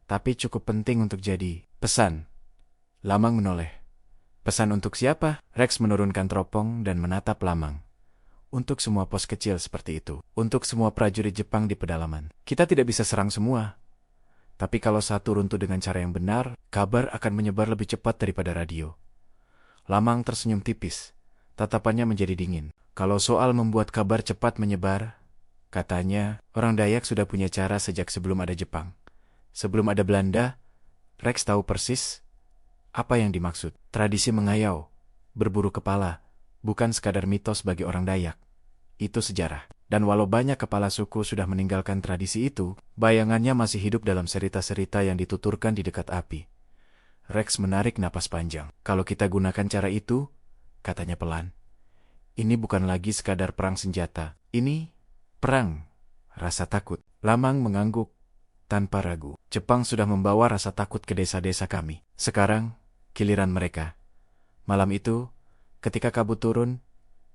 tapi cukup penting untuk jadi pesan. Lamang menoleh. Pesan untuk siapa? Rex menurunkan teropong dan menatap Lamang. Untuk semua pos kecil seperti itu. Untuk semua prajurit Jepang di pedalaman. Kita tidak bisa serang semua. Tapi kalau satu runtuh dengan cara yang benar, kabar akan menyebar lebih cepat daripada radio. Lamang tersenyum tipis. Tatapannya menjadi dingin. Kalau soal membuat kabar cepat menyebar, katanya, orang Dayak sudah punya cara sejak sebelum ada Jepang. Sebelum ada Belanda, Rex tahu persis apa yang dimaksud. Tradisi mengayau, berburu kepala, bukan sekadar mitos bagi orang Dayak. Itu sejarah. Dan walau banyak kepala suku sudah meninggalkan tradisi itu, bayangannya masih hidup dalam cerita-cerita yang dituturkan di dekat api. Rex menarik napas panjang. Kalau kita gunakan cara itu, katanya pelan, ini bukan lagi sekadar perang senjata. Ini perang rasa takut. Lamang mengangguk tanpa ragu. Jepang sudah membawa rasa takut ke desa-desa kami. Sekarang, giliran mereka. Malam itu, ketika kabut turun,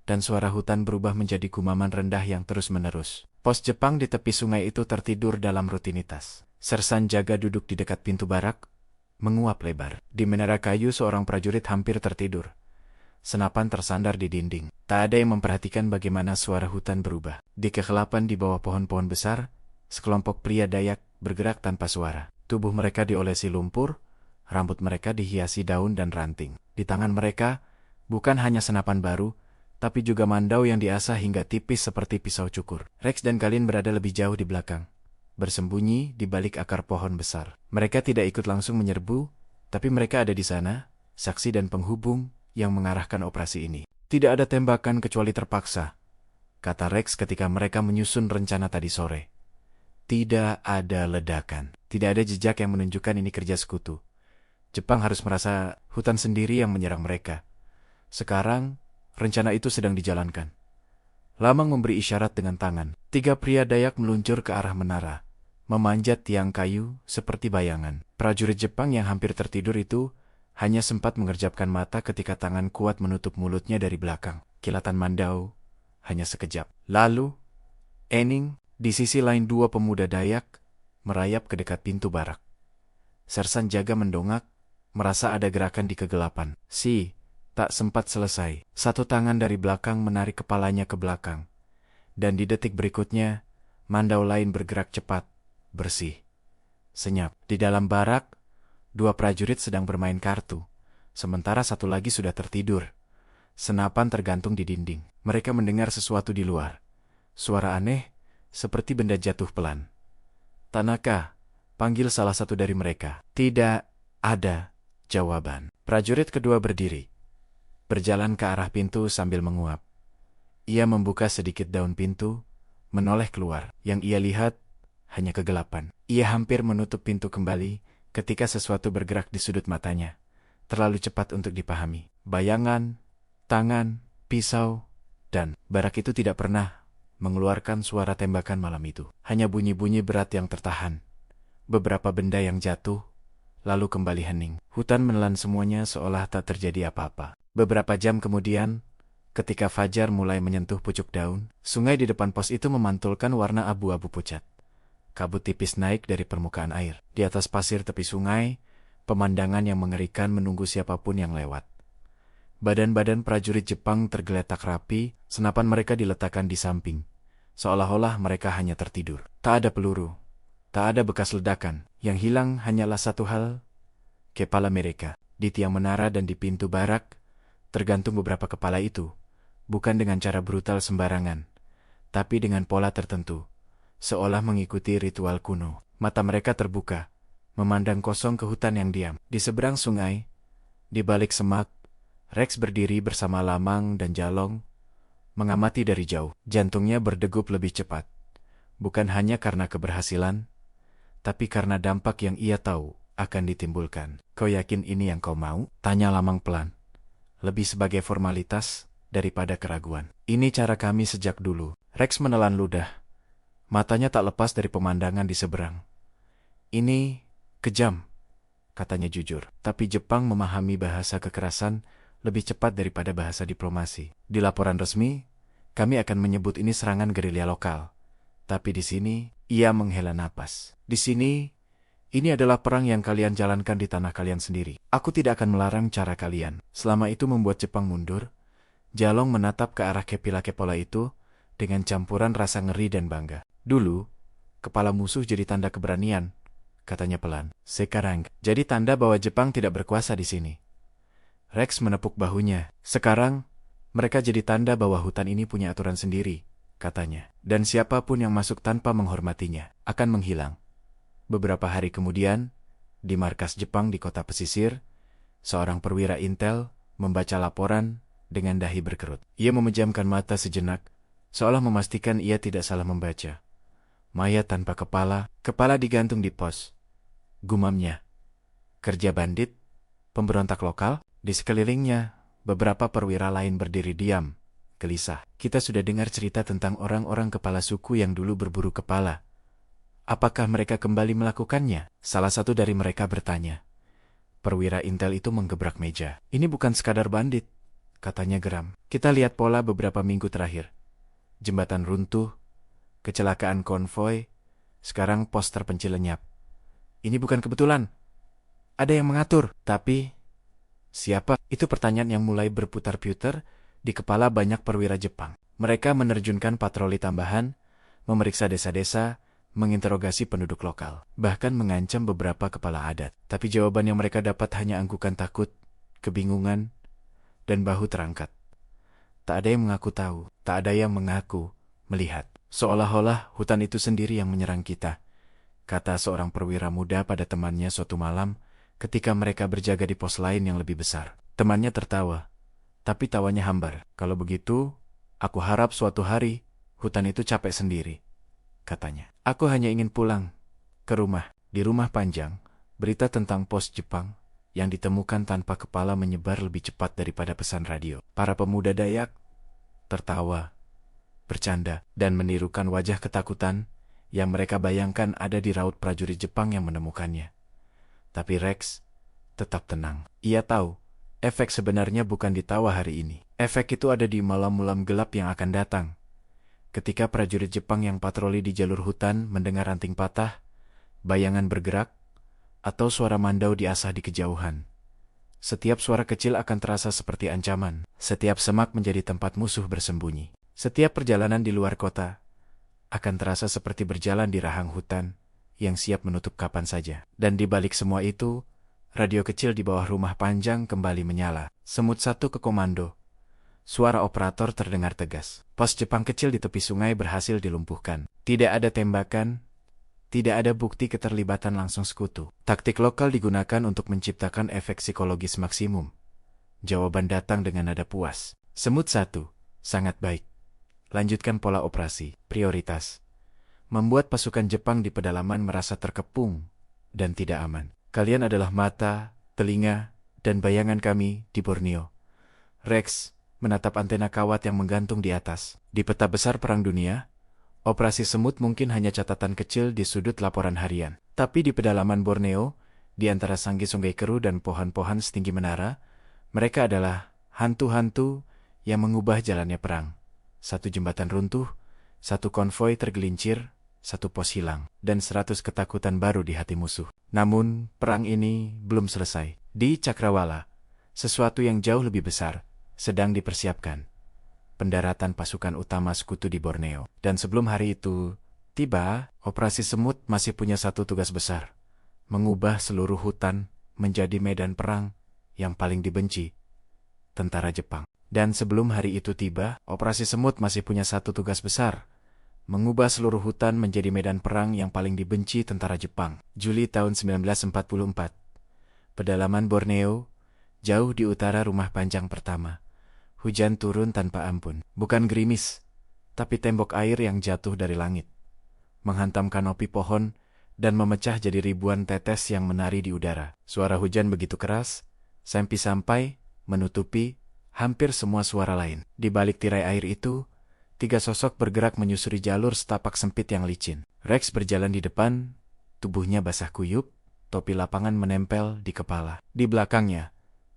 dan suara hutan berubah menjadi gumaman rendah yang terus-menerus. Pos Jepang di tepi sungai itu tertidur dalam rutinitas. Sersan jaga duduk di dekat pintu barak, menguap lebar. Di menara kayu seorang prajurit hampir tertidur. Senapan tersandar di dinding. Tak ada yang memperhatikan bagaimana suara hutan berubah. Di kegelapan di bawah pohon-pohon besar, sekelompok pria Dayak bergerak tanpa suara. Tubuh mereka diolesi lumpur, rambut mereka dihiasi daun dan ranting. Di tangan mereka, bukan hanya senapan baru, tapi juga mandau yang diasah hingga tipis seperti pisau cukur. Rex dan Kalin berada lebih jauh di belakang, bersembunyi di balik akar pohon besar. Mereka tidak ikut langsung menyerbu, tapi mereka ada di sana, saksi dan penghubung yang mengarahkan operasi ini. Tidak ada tembakan kecuali terpaksa, kata Rex ketika mereka menyusun rencana tadi sore. Tidak ada ledakan. Tidak ada jejak yang menunjukkan ini kerja sekutu. Jepang harus merasa hutan sendiri yang menyerang mereka. Sekarang, rencana itu sedang dijalankan. Lamang memberi isyarat dengan tangan. 3 pria Dayak meluncur ke arah menara, memanjat tiang kayu seperti bayangan. Prajurit Jepang yang hampir tertidur itu hanya sempat mengerjapkan mata ketika tangan kuat menutup mulutnya dari belakang. Kilatan mandau hanya sekejap. Lalu, Ening, di sisi lain 2 pemuda Dayak merayap ke dekat pintu barak. Sersan jaga mendongak, merasa ada gerakan di kegelapan. Tak sempat selesai. Satu tangan dari belakang menarik kepalanya ke belakang. Dan di detik berikutnya, mandau lain bergerak cepat, bersih. Senyap. Di dalam barak, 2 prajurit sedang bermain kartu. Sementara satu lagi sudah tertidur. Senapan tergantung di dinding. Mereka mendengar sesuatu di luar. Suara aneh, seperti benda jatuh pelan. Tanaka, panggil salah satu dari mereka. Tidak ada jawaban. Prajurit kedua berdiri, berjalan ke arah pintu sambil menguap. Ia membuka sedikit daun pintu, menoleh keluar. Yang ia lihat hanya kegelapan. Ia hampir menutup pintu kembali ketika sesuatu bergerak di sudut matanya. Terlalu cepat untuk dipahami. Bayangan, tangan, pisau, dan barak itu tidak pernah mengeluarkan suara tembakan malam itu. Hanya bunyi-bunyi berat yang tertahan. Beberapa benda yang jatuh, lalu kembali hening. Hutan menelan semuanya seolah tak terjadi apa-apa. Beberapa jam kemudian, ketika fajar mulai menyentuh pucuk daun, sungai di depan pos itu memantulkan warna abu-abu pucat. Kabut tipis naik dari permukaan air. Di atas pasir tepi sungai, pemandangan yang mengerikan menunggu siapapun yang lewat. Badan-badan prajurit Jepang tergeletak rapi, senapan mereka diletakkan di samping. Seolah-olah mereka hanya tertidur. Tak ada peluru, tak ada bekas ledakan. Yang hilang hanyalah satu hal, kepala mereka. Di tiang menara dan di pintu barak, tergantung beberapa kepala itu, bukan dengan cara brutal sembarangan, tapi dengan pola tertentu, seolah mengikuti ritual kuno. Mata mereka terbuka, memandang kosong ke hutan yang diam. Di seberang sungai, di balik semak, Rex berdiri bersama Lamang dan Jalong, mengamati dari jauh. Jantungnya berdegup lebih cepat, bukan hanya karena keberhasilan, tapi karena dampak yang ia tahu akan ditimbulkan. Kau yakin ini yang kau mau? Tanya Lamang pelan, lebih sebagai formalitas daripada keraguan. Ini cara kami sejak dulu. Rex menelan ludah, matanya tak lepas dari pemandangan di seberang. Ini kejam, katanya jujur. Tapi Jepang memahami bahasa kekerasan lebih cepat daripada bahasa diplomasi. Di laporan resmi, kami akan menyebut ini serangan gerilya lokal. Tapi di sini, ia menghela napas. Di sini, ini adalah perang yang kalian jalankan di tanah kalian sendiri. Aku tidak akan melarang cara kalian. Selama itu membuat Jepang mundur, Jalong menatap ke arah Kepila-Kepola itu dengan campuran rasa ngeri dan bangga. Dulu, kepala musuh jadi tanda keberanian, katanya pelan. Sekarang, jadi tanda bahwa Jepang tidak berkuasa di sini. Rex menepuk bahunya. Sekarang, mereka jadi tanda bahwa hutan ini punya aturan sendiri, katanya. Dan siapapun yang masuk tanpa menghormatinya akan menghilang. Beberapa hari kemudian, di markas Jepang di kota pesisir, seorang perwira intel membaca laporan dengan dahi berkerut. Ia memejamkan mata sejenak, seolah memastikan ia tidak salah membaca. Mayat tanpa kepala, kepala digantung di pos. Gumamnya. Kerja bandit, pemberontak lokal. Di sekelilingnya, beberapa perwira lain berdiri diam, gelisah. Kita sudah dengar cerita tentang orang-orang kepala suku yang dulu berburu kepala. Apakah mereka kembali melakukannya? Salah satu dari mereka bertanya. Perwira intel itu menggebrak meja. Ini bukan sekadar bandit, katanya geram. Kita lihat pola beberapa minggu terakhir. Jembatan runtuh, kecelakaan konvoi, sekarang pos terpencil lenyap. Ini bukan kebetulan. Ada yang mengatur, tapi siapa? Itu pertanyaan yang mulai berputar-putar di kepala banyak perwira Jepang. Mereka menerjunkan patroli tambahan, memeriksa desa-desa, menginterogasi penduduk lokal, bahkan mengancam beberapa kepala adat. Tapi jawaban yang mereka dapat hanya anggukan takut, kebingungan, dan bahu terangkat. Tak ada yang mengaku tahu, tak ada yang mengaku melihat. Seolah-olah hutan itu sendiri yang menyerang kita, kata seorang perwira muda pada temannya suatu malam ketika mereka berjaga di pos lain yang lebih besar. Temannya tertawa, tapi tawanya hambar. Kalau begitu, aku harap suatu hari hutan itu capek sendiri, katanya. Aku hanya ingin pulang ke rumah. Di rumah Panjang, berita tentang pos Jepang yang ditemukan tanpa kepala menyebar lebih cepat daripada pesan radio. Para pemuda Dayak tertawa, bercanda, dan menirukan wajah ketakutan yang mereka bayangkan ada di raut prajurit Jepang yang menemukannya. Tapi Rex tetap tenang. Ia tahu, efek sebenarnya bukan di tawa hari ini. Efek itu ada di malam-malam gelap yang akan datang. Ketika prajurit Jepang yang patroli di jalur hutan mendengar ranting patah, bayangan bergerak, atau suara mandau diasah di kejauhan. Setiap suara kecil akan terasa seperti ancaman. Setiap semak menjadi tempat musuh bersembunyi. Setiap perjalanan di luar kota akan terasa seperti berjalan di rahang hutan yang siap menutup kapan saja. Dan di balik semua itu, radio kecil di bawah rumah Panjang kembali menyala. Semut satu ke komando. Suara operator terdengar tegas. Pos Jepang kecil di tepi sungai berhasil dilumpuhkan. Tidak ada tembakan, tidak ada bukti keterlibatan langsung sekutu. Taktik lokal digunakan untuk menciptakan efek psikologis maksimum. Jawaban datang dengan nada puas. Semut satu, sangat baik. Lanjutkan pola operasi. Prioritas: membuat pasukan Jepang di pedalaman merasa terkepung dan tidak aman. Kalian adalah mata, telinga, dan bayangan kami di Borneo. Rex menatap antena kawat yang menggantung di atas. Di peta besar Perang Dunia, operasi semut mungkin hanya catatan kecil di sudut laporan harian. Tapi di pedalaman Borneo, di antara sungai-sungai keruh dan pohon-pohon setinggi menara, mereka adalah hantu-hantu yang mengubah jalannya perang. Satu jembatan runtuh, satu konvoi tergelincir, satu pos hilang, dan 100 ketakutan baru di hati musuh. Namun, perang ini belum selesai. Di Cakrawala, sesuatu yang jauh lebih besar sedang dipersiapkan. Pendaratan pasukan utama sekutu di Borneo. Dan sebelum hari itu tiba, operasi semut masih punya satu tugas besar. Mengubah seluruh hutan menjadi medan perang yang paling dibenci tentara Jepang. Dan sebelum hari itu tiba, Operasi Semut masih punya satu tugas besar, mengubah seluruh hutan menjadi medan perang yang paling dibenci tentara Jepang. Juli tahun 1944. Pedalaman Borneo, jauh di utara rumah panjang pertama. Hujan turun tanpa ampun. Bukan gerimis, tapi tembok air yang jatuh dari langit, menghantam kanopi pohon dan memecah jadi ribuan tetes yang menari di udara. Suara hujan begitu keras, sampai menutupi hampir semua suara lain. Di balik tirai air itu, 3 sosok bergerak menyusuri jalur setapak sempit yang licin. Rex berjalan di depan, tubuhnya basah kuyup, topi lapangan menempel di kepala. Di belakangnya,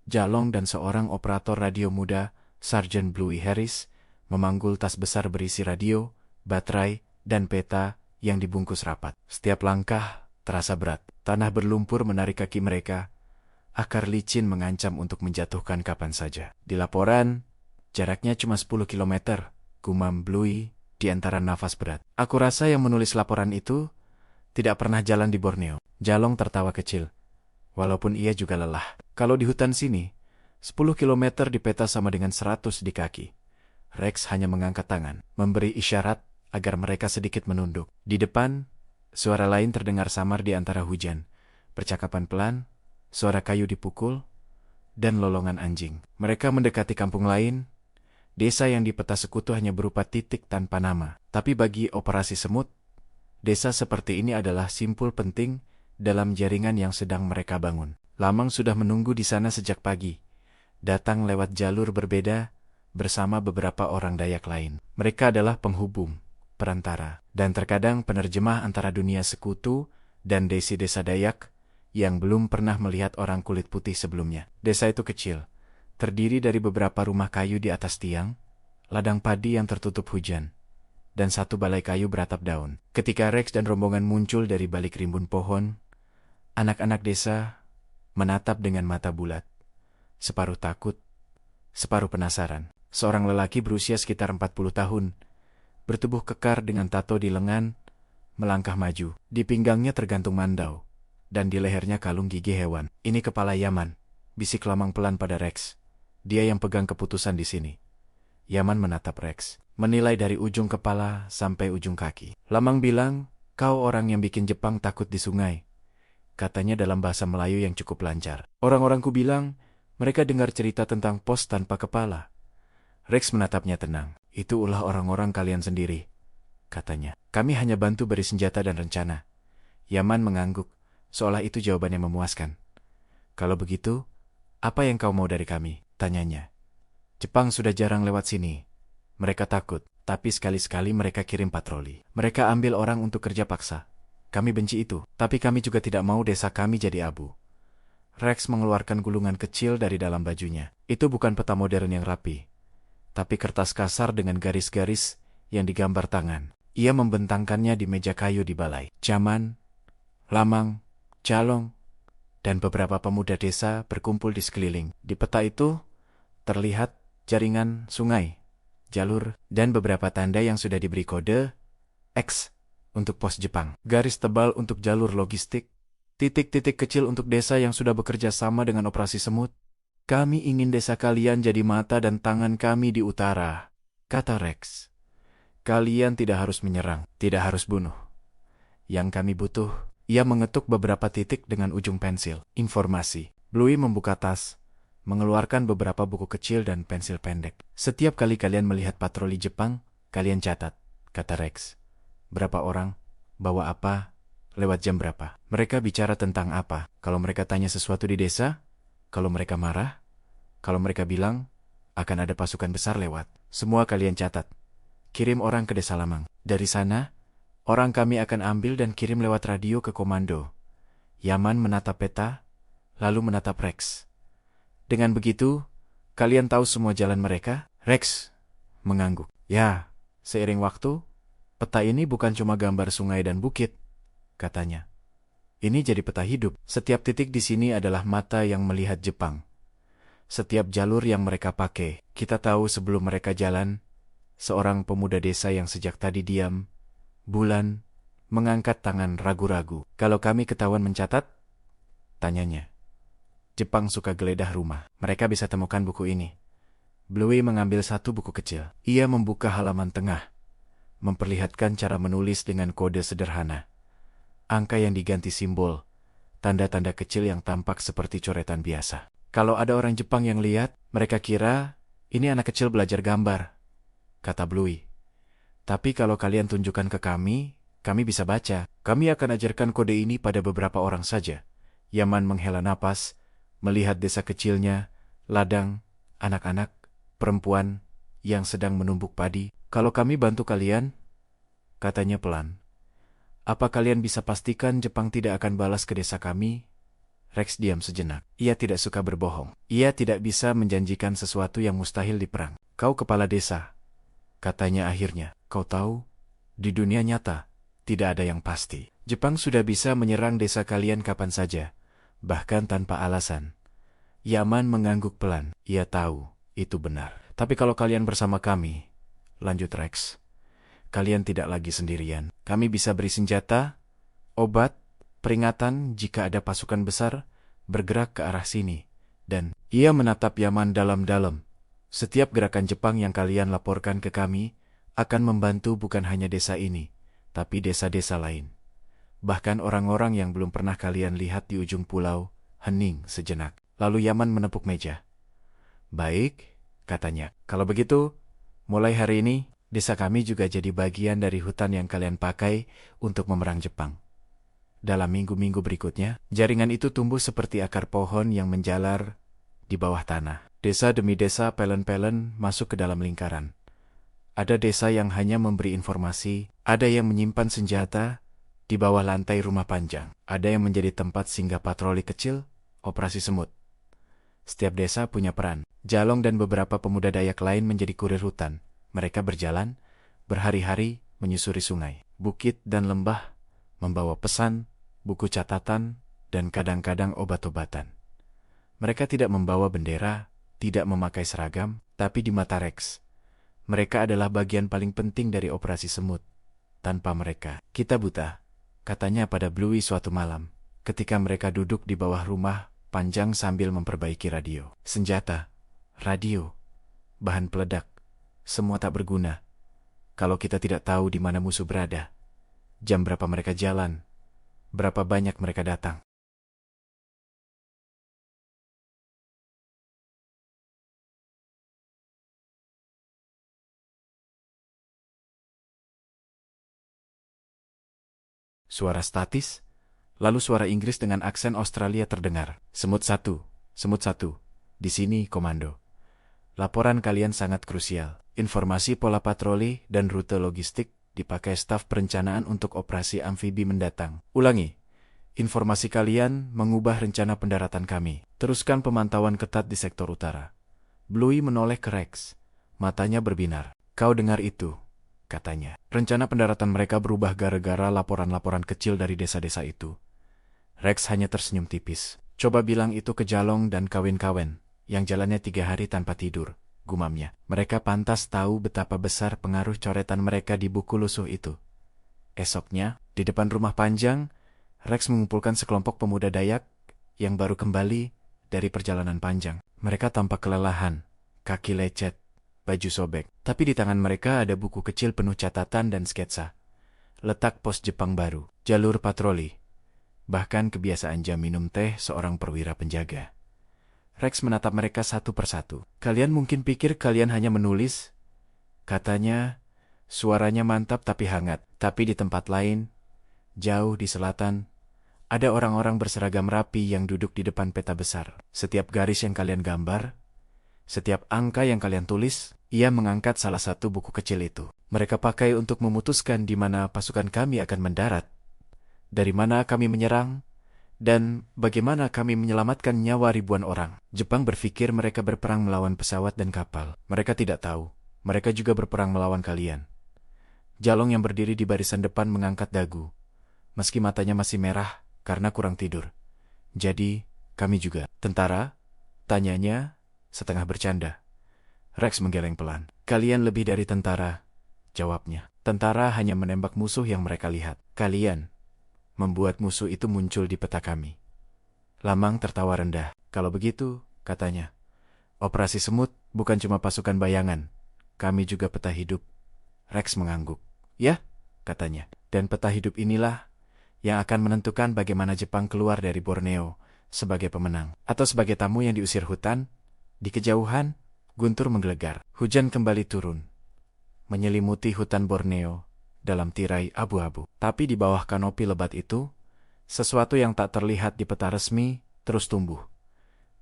Jalong dan seorang operator radio muda, Sergeant Bluey Harris, memanggul tas besar berisi radio, baterai, dan peta yang dibungkus rapat. Setiap langkah terasa berat. Tanah berlumpur menarik kaki mereka. Akar licin mengancam untuk menjatuhkan kapan saja. Di laporan, jaraknya cuma 10 kilometer, gumam Bluey di antara nafas berat. Aku rasa yang menulis laporan itu tidak pernah jalan di Borneo. Jalong tertawa kecil, walaupun ia juga lelah. Kalau di hutan sini, 10 kilometer di peta sama dengan 100 di kaki. Rex hanya mengangkat tangan, memberi isyarat agar mereka sedikit menunduk. Di depan, suara lain terdengar samar di antara hujan. Percakapan pelan, suara kayu dipukul, dan lolongan anjing. Mereka mendekati kampung lain. Desa yang di peta sekutu hanya berupa titik tanpa nama. Tapi bagi Operasi Semut, desa seperti ini adalah simpul penting dalam jaringan yang sedang mereka bangun. Lamang sudah menunggu di sana sejak pagi. Datang lewat jalur berbeda bersama beberapa orang Dayak lain. Mereka adalah penghubung, perantara, dan terkadang penerjemah antara dunia sekutu dan desa Dayak yang belum pernah melihat orang kulit putih sebelumnya. Desa itu kecil, terdiri dari beberapa rumah kayu di atas tiang, ladang padi yang tertutup hujan, dan satu balai kayu beratap daun. Ketika Rex dan rombongan muncul dari balik rimbun pohon, anak-anak desa menatap dengan mata bulat, separuh takut, separuh penasaran. Seorang lelaki berusia sekitar 40 tahun, bertubuh kekar dengan tato di lengan, melangkah maju. Di pinggangnya tergantung mandau, dan di lehernya kalung gigi hewan. Ini kepala Yaman, bisik Lamang pelan pada Rex. Dia yang pegang keputusan di sini. Yaman menatap Rex, menilai dari ujung kepala sampai ujung kaki. Lamang bilang, kau orang yang bikin Jepang takut di sungai. Katanya dalam bahasa Melayu yang cukup lancar. Orang-orangku bilang, mereka dengar cerita tentang pos tanpa kepala. Rex menatapnya tenang. Itu ulah orang-orang kalian sendiri, katanya. Kami hanya bantu beri senjata dan rencana. Yaman mengangguk, seolah itu jawaban yang memuaskan. Kalau begitu, apa yang kau mau dari kami? Tanyanya. Jepang sudah jarang lewat sini. Mereka takut, tapi sekali-sekali mereka kirim patroli. Mereka ambil orang untuk kerja paksa. Kami benci itu, tapi kami juga tidak mau desa kami jadi abu. Rex mengeluarkan gulungan kecil dari dalam bajunya. Itu bukan peta modern yang rapi, tapi kertas kasar dengan garis-garis yang digambar tangan. Ia membentangkannya di meja kayu di balai. Jaman, Lamang, Jalong, dan beberapa pemuda desa berkumpul di sekeliling. Di peta itu terlihat jaringan sungai, jalur, dan beberapa tanda yang sudah diberi kode X untuk pos Jepang. Garis tebal untuk jalur logistik, titik-titik kecil untuk desa yang sudah bekerja sama dengan Operasi Semut. Kami ingin desa kalian jadi mata dan tangan kami di utara, kata Rex. Kalian tidak harus menyerang, tidak harus bunuh. Yang kami butuh, ia mengetuk beberapa titik dengan ujung pensil. Informasi. Bluey membuka tas, mengeluarkan beberapa buku kecil dan pensil pendek. Setiap kali kalian melihat patroli Jepang, kalian catat, kata Rex. Berapa orang, bawa apa, lewat jam berapa. Mereka bicara tentang apa. Kalau mereka tanya sesuatu di desa, kalau mereka marah, kalau mereka bilang, akan ada pasukan besar lewat. Semua kalian catat. Kirim orang ke desa Lamang. Dari sana, orang kami akan ambil dan kirim lewat radio ke komando. Yaman menatap peta, lalu menatap Rex. Dengan begitu, kalian tahu semua jalan mereka? Rex mengangguk. Ya, seiring waktu, peta ini bukan cuma gambar sungai dan bukit, katanya. Ini jadi peta hidup. Setiap titik di sini adalah mata yang melihat Jepang. Setiap jalur yang mereka pakai, kita tahu sebelum mereka jalan, seorang pemuda desa yang sejak tadi diam, bulan, mengangkat tangan ragu-ragu. Kalau kami ketahuan mencatat, tanyanya. Jepang suka geledah rumah. Mereka bisa temukan buku ini. Bluey mengambil satu buku kecil. Ia membuka halaman tengah, memperlihatkan cara menulis dengan kode sederhana. Angka yang diganti simbol, tanda-tanda kecil yang tampak seperti coretan biasa. Kalau ada orang Jepang yang lihat, mereka kira ini anak kecil belajar gambar, kata Bluey. Tapi kalau kalian tunjukkan ke kami bisa baca. Kami akan ajarkan kode ini pada beberapa orang saja. Yaman menghela napas, melihat desa kecilnya, ladang, anak-anak, perempuan yang sedang menumbuk padi. Kalau kami bantu kalian, katanya pelan. Apa kalian bisa pastikan Jepang tidak akan balas ke desa kami? Rex diam sejenak. Ia tidak suka berbohong. Ia tidak bisa menjanjikan sesuatu yang mustahil di perang. Kau kepala desa, katanya akhirnya. Kau tahu, di dunia nyata, tidak ada yang pasti. Jepang sudah bisa menyerang desa kalian kapan saja, bahkan tanpa alasan. Yaman mengangguk pelan. Ia tahu, itu benar. Tapi kalau kalian bersama kami, lanjut Rex, kalian tidak lagi sendirian. Kami bisa beri senjata, obat, peringatan jika ada pasukan besar bergerak ke arah sini. Dan ia menatap Yaman dalam-dalam. Setiap gerakan Jepang yang kalian laporkan ke kami akan membantu bukan hanya desa ini, tapi desa-desa lain. Bahkan orang-orang yang belum pernah kalian lihat di ujung pulau, hening sejenak. Lalu Yaman menepuk meja. Baik, katanya. Kalau begitu, mulai hari ini, desa kami juga jadi bagian dari hutan yang kalian pakai untuk memerang Jepang. Dalam minggu-minggu berikutnya, jaringan itu tumbuh seperti akar pohon yang menjalar di bawah tanah. Desa demi desa, pelen-pelen masuk ke dalam lingkaran. Ada desa yang hanya memberi informasi, ada yang menyimpan senjata di bawah lantai rumah panjang, ada yang menjadi tempat singgah patroli kecil, operasi semut. Setiap desa punya peran. Jalong dan beberapa pemuda Dayak lain menjadi kurir hutan. Mereka berjalan, berhari-hari menyusuri sungai, bukit dan lembah, membawa pesan, buku catatan, dan kadang-kadang obat-obatan. Mereka tidak membawa bendera, tidak memakai seragam, tapi di mata Rex, mereka adalah bagian paling penting dari operasi semut. Tanpa mereka, kita buta, katanya pada Bluey suatu malam, ketika mereka duduk di bawah rumah panjang sambil memperbaiki radio. Senjata, radio, bahan peledak, semua tak berguna. Kalau kita tidak tahu di mana musuh berada, jam berapa mereka jalan, berapa banyak mereka datang. Suara statis, lalu suara Inggris dengan aksen Australia terdengar. Semut satu, di sini komando. Laporan kalian sangat krusial. Informasi pola patroli dan rute logistik dipakai staf perencanaan untuk operasi amfibi mendatang. Ulangi, informasi kalian mengubah rencana pendaratan kami. Teruskan pemantauan ketat di sektor utara. Bluey menoleh ke Rex, matanya berbinar. Kau dengar itu? Katanya. Rencana pendaratan mereka berubah gara-gara laporan-laporan kecil dari desa-desa itu. Rex hanya tersenyum tipis. Coba bilang itu ke Jalong dan kawan-kawan, yang jalannya 3 hari tanpa tidur, gumamnya. Mereka pantas tahu betapa besar pengaruh coretan mereka di buku lusuh itu. Esoknya, di depan rumah panjang, Rex mengumpulkan sekelompok pemuda Dayak yang baru kembali dari perjalanan panjang. Mereka tampak kelelahan, kaki lecet, baju sobek. Tapi di tangan mereka ada buku kecil penuh catatan dan sketsa. Letak pos Jepang baru, jalur patroli, bahkan kebiasaan jam minum teh seorang perwira penjaga. Rex menatap mereka satu persatu. Kalian mungkin pikir kalian hanya menulis, katanya, suaranya mantap tapi hangat. Tapi di tempat lain, jauh di selatan, ada orang-orang berseragam rapi yang duduk di depan peta besar. Setiap garis yang kalian gambar, setiap angka yang kalian tulis, ia mengangkat salah satu buku kecil itu. Mereka pakai untuk memutuskan di mana pasukan kami akan mendarat, dari mana kami menyerang, dan bagaimana kami menyelamatkan nyawa ribuan orang. Jepang berpikir mereka berperang melawan pesawat dan kapal. Mereka tidak tahu, mereka juga berperang melawan kalian. Jalong yang berdiri di barisan depan mengangkat dagu, meski matanya masih merah karena kurang tidur. Jadi, kami juga. Tentara? Tanyanya, setengah bercanda. Rex menggeleng pelan. Kalian lebih dari tentara, jawabnya. Tentara hanya menembak musuh yang mereka lihat. Kalian membuat musuh itu muncul di peta kami. Lamang tertawa rendah. Kalau begitu, katanya, Operasi semut bukan cuma pasukan bayangan, kami juga peta hidup. Rex mengangguk. Ya, katanya. Dan peta hidup inilah yang akan menentukan bagaimana Jepang keluar dari Borneo sebagai pemenang atau sebagai tamu yang diusir hutan. Di kejauhan, guntur menggelegar. Hujan kembali turun, menyelimuti hutan Borneo dalam tirai abu-abu. Tapi di bawah kanopi lebat itu, sesuatu yang tak terlihat di peta resmi terus tumbuh.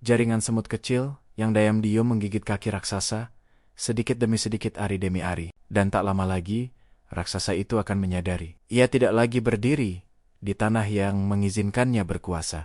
Jaringan semut kecil yang diam-diam menggigit kaki raksasa, sedikit demi sedikit, hari demi hari. Dan tak lama lagi, raksasa itu akan menyadari ia tidak lagi berdiri di tanah yang mengizinkannya berkuasa.